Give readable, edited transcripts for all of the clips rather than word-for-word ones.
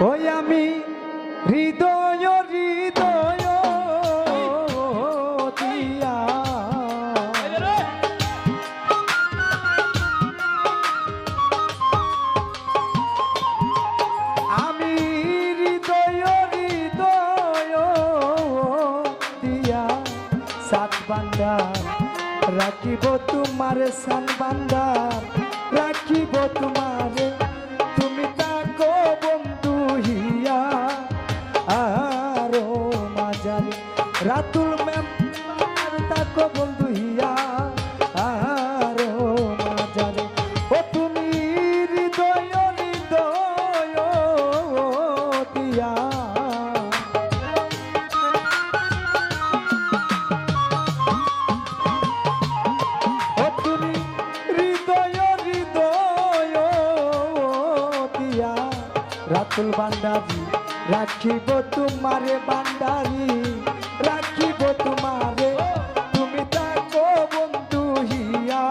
ওই আমি হৃদয় হৃদয় দিয়া আমি হৃদয় হৃদয় দিয়া সাত বান্দার রাখিব তোমার সান বান্দার রাখিব তোমারে তুমি তাকো বন্ধু হিয়া আরো মাজারে রাতুল মেম তাকো বন্ধু হিয়া আরো মাজারে ও তুমি হৃদয় হৃদয় দিয়া ও তুমি হৃদয় হৃদয় দিয়া রাতুল বান্দারি রাখিব তোমারে বান্দারি রাখিব তোমারে তুমি তাকো বন্ধু হিয়া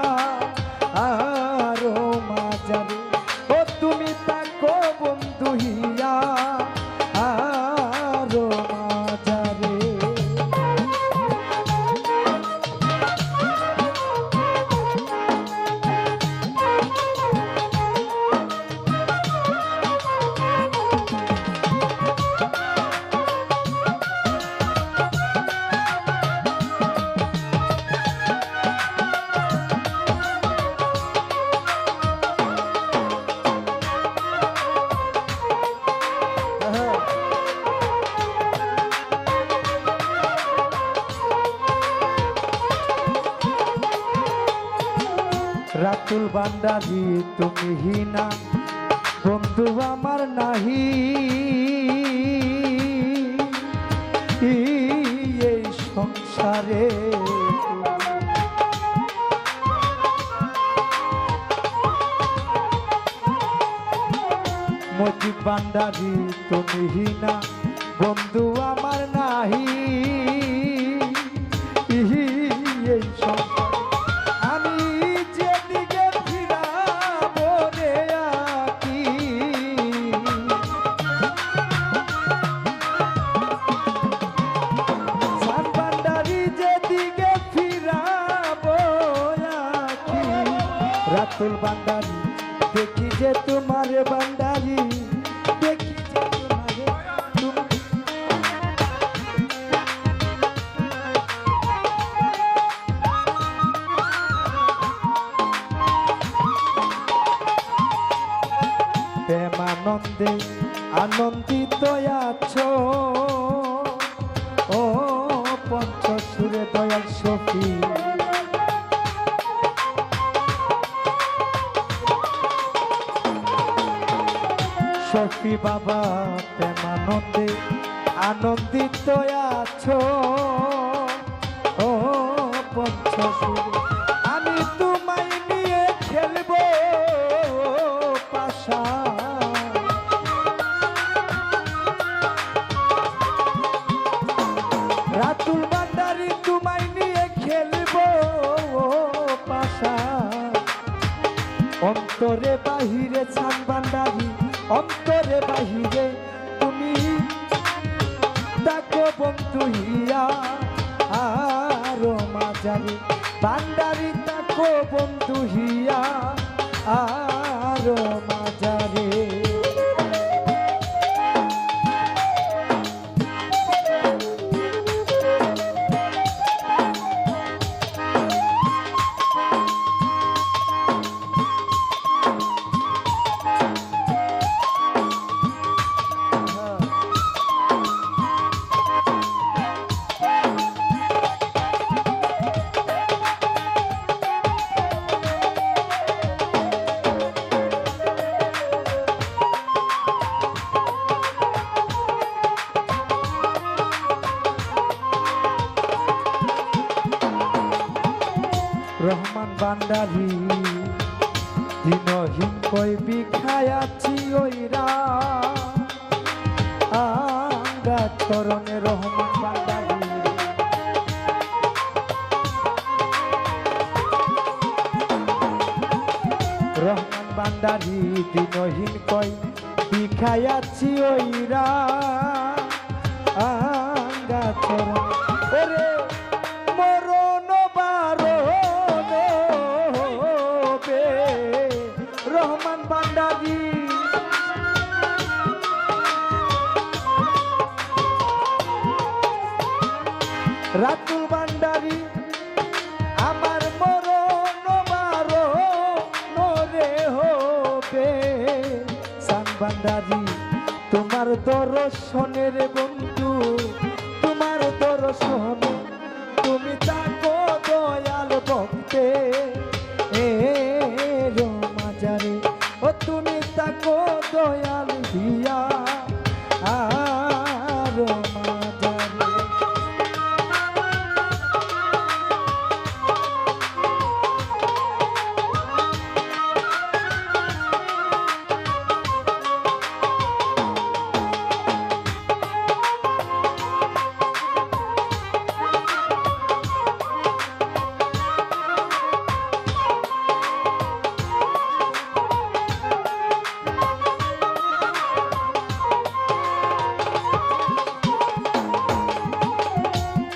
আরো মাজারে ও তুমি তাকো বন্ধু হিয়া আরো মাজারে রাতুল বান্দারি তুমি হিনা বন্ধু আমার নাহি এই সংসারে মজিদ বান্দারি তুমি হিনা বন্ধু আমার নাহি এই সংসারে আমি যেদিকে ফিরাবো রে আকি সাত বান্দারি যেদিকে ফিরাবো আকি রাতুল বান্দারি দেখি যে তোমার বান্দারি দেখি যে প্রেমানন্দে আনন্দিত আছো ও পঞ্চসুরে দয়াল সখী সখী বাবা প্রেমানন্দে আনন্দিত আছো ও পঞ্চসুরে আমি তোমায় নিয়ে খেলবো পাশা রাতুল বান্দারি তোমায় নিয়ে খেলবো পাশা অন্তরে বাহিরে ছান বান্দারি অন্তরে বাহিরে তুমি তাকো বন্ধু হিয়া আরো মাজারে বান্দারি তাকো বন্ধু হিয়া আরো মাজারে রহমান বান্দারি দিনহীন কই বিখায়াছি ওইরা আঙ্গা চরণে রহমান বান্দারি রহমান বান্দারি দিনহীন কই বিখায়াছি ওইরা আঙ্গা চরণ ওরে মরণ বারণ বে রহমান ভান্ডারী রাতুল ভান্ডারী আমার মরণ বারণ রে হবে সান ভান্ডারী তোমার দর্শনের বন্ধু তোমার দর্শন তুমি তাকো দয়াল ভক্তে এ মাজারে ও তুমি তাকো দয়াল দিয়া আর মাজারে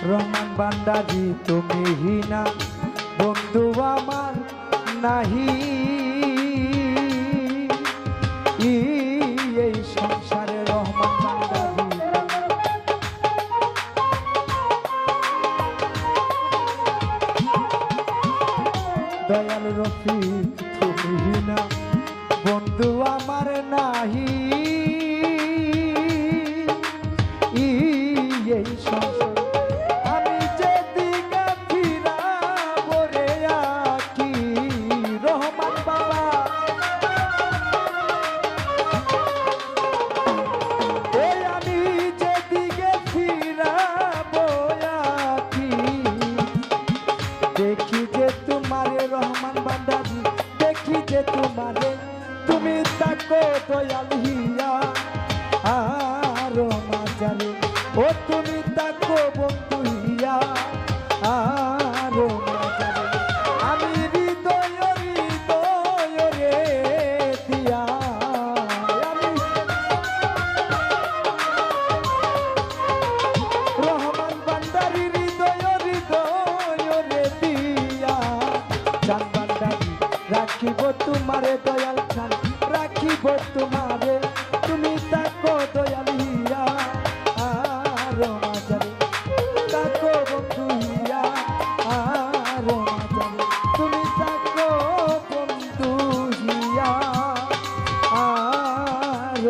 রহমান ভান্ডারী তুমি হিনা বন্ধু আমার নাহি এই সংসারে রহমান ভান্ডারী দয়াল রফিক তুমি হিনা বন্ধু আমার নাহি এই সংসার দেখি যে তোমারে রহমান ভান্ডারী দেখি যে তোমারে তুমি তাকো দয়াল হিয়া আর মাজারে ও তুমি তাকো বন্ধু হিয়া আর মাজারে আমি হৃদয় হৃদয় রে দিয়া আমি রহমান ভান্ডারী হৃদয় হৃদয় রে দিয়া চান ভান্ডারী রাখিব তোমারে দয়াল চান রাখিব তোমারে তুমি তাকো দয়াল হিয়া আর মাজারে তাকো বন্ধু হিয়া আর মাজারে তুমি তাকো বন্ধু হিয়া আর